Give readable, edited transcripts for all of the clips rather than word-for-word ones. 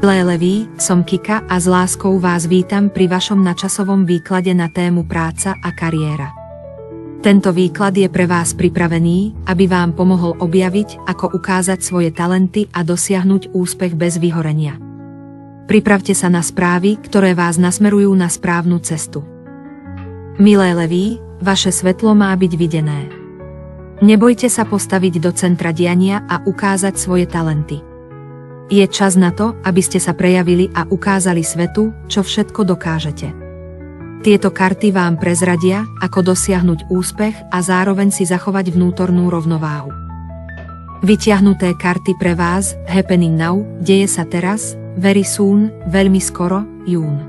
Leví, som Kika a s láskou vás vítam pri vašom nadčasovom výklade na tému práca a kariéra. Tento výklad je pre vás pripravený, aby vám pomohol objaviť, ako ukázať svoje talenty a dosiahnuť úspech bez vyhorenia. Pripravte sa na správy, ktoré vás nasmerujú na správnu cestu. Milé leví, vaše svetlo má byť videné. Nebojte sa postaviť do centra diania a ukázať svoje talenty. Je čas na to, aby ste sa prejavili a ukázali svetu, čo všetko dokážete. Tieto karty vám prezradia, ako dosiahnuť úspech a zároveň si zachovať vnútornú rovnováhu. Vytiahnuté karty pre vás, happening now, deje sa teraz, very soon, veľmi skoro, jún.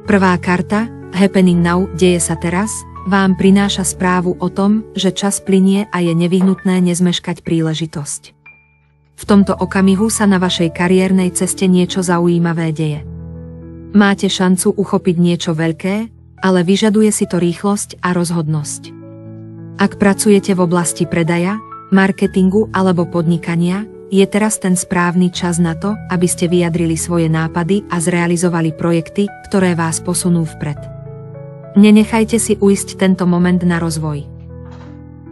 Prvá karta, happening now, deje sa teraz, vám prináša správu o tom, že čas plynie a je nevyhnutné nezmeškať príležitosť. V tomto okamihu sa na vašej kariérnej ceste niečo zaujímavé deje. Máte šancu uchopiť niečo veľké, ale vyžaduje si to rýchlosť a rozhodnosť. Ak pracujete v oblasti predaja, marketingu alebo podnikania, je teraz ten správny čas na to, aby ste vyjadrili svoje nápady a zrealizovali projekty, ktoré vás posunú vpred. Nenechajte si ujsť tento moment na rozvoj.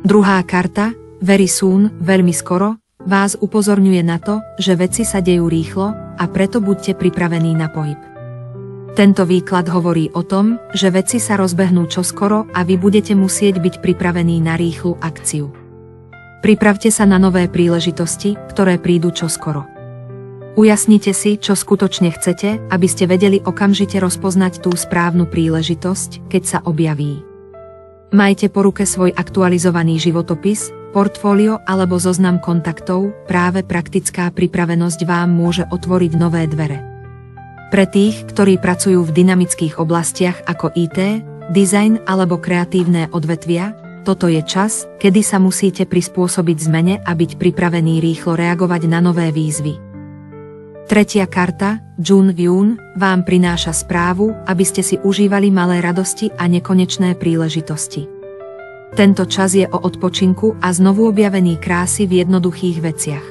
Druhá karta, very soon, veľmi skoro, vás upozorňuje na to, že veci sa dejú rýchlo a preto buďte pripravení na pohyb. Tento výklad hovorí o tom, že veci sa rozbehnú čoskoro a vy budete musieť byť pripravení na rýchlu akciu. Pripravte sa na nové príležitosti, ktoré prídu čoskoro. Ujasnite si, čo skutočne chcete, aby ste vedeli okamžite rozpoznať tú správnu príležitosť, keď sa objaví. Majte po ruke svoj aktualizovaný životopis, portfólio alebo zoznam kontaktov, práve praktická pripravenosť vám môže otvoriť nové dvere. Pre tých, ktorí pracujú v dynamických oblastiach ako IT, dizajn alebo kreatívne odvetvia, toto je čas, kedy sa musíte prispôsobiť zmene a byť pripravení rýchlo reagovať na nové výzvy. Tretia karta, jún, vám prináša správu, aby ste si užívali malé radosti a nekonečné príležitosti. Tento čas je o odpočinku a znovu objavení krásy v jednoduchých veciach.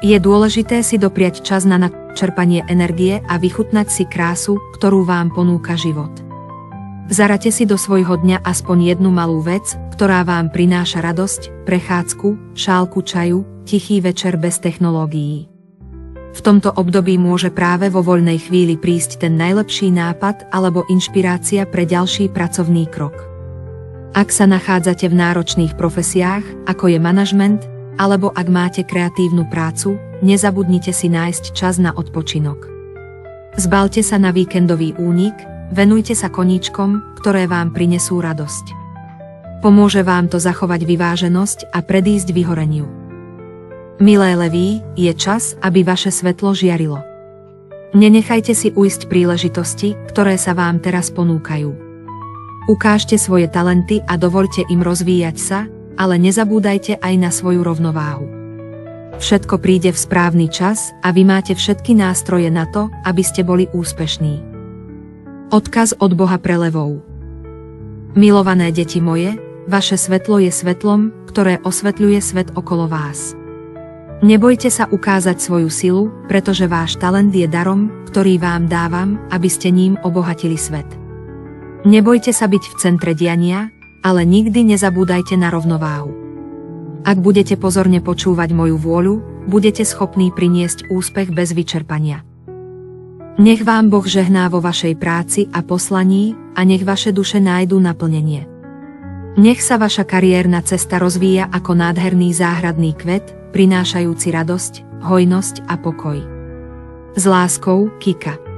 Je dôležité si dopriať čas na načerpanie energie a vychutnať si krásu, ktorú vám ponúka život. Zarate si do svojho dňa aspoň jednu malú vec, ktorá vám prináša radosť, prechádzku, šálku čaju, tichý večer bez technológií. V tomto období môže práve vo voľnej chvíli prísť ten najlepší nápad alebo inšpirácia pre ďalší pracovný krok. Ak sa nachádzate v náročných profesiách, ako je manažment, alebo ak máte kreatívnu prácu, nezabudnite si nájsť čas na odpočinok. Zbalte sa na víkendový únik, venujte sa koníčkom, ktoré vám prinesú radosť. Pomôže vám to zachovať vyváženosť a predísť vyhoreniu. Milé leví, je čas, aby vaše svetlo žiarilo. Nenechajte si ujsť príležitosti, ktoré sa vám teraz ponúkajú. Ukážte svoje talenty a dovoľte im rozvíjať sa, ale nezabúdajte aj na svoju rovnováhu. Všetko príde v správny čas a vy máte všetky nástroje na to, aby ste boli úspešní. Odkaz od Boha pre levov. Milované deti moje, vaše svetlo je svetlom, ktoré osvetľuje svet okolo vás. Nebojte sa ukázať svoju silu, pretože váš talent je darom, ktorý vám dávam, aby ste ním obohatili svet. Nebojte sa byť v centre diania, ale nikdy nezabúdajte na rovnováhu. Ak budete pozorne počúvať moju vôľu, budete schopní priniesť úspech bez vyčerpania. Nech vám Boh žehná vo vašej práci a poslaní a nech vaše duše nájdu naplnenie. Nech sa vaša kariérna cesta rozvíja ako nádherný záhradný kvet, prinášajúci radosť, hojnosť a pokoj. S láskou, Kika.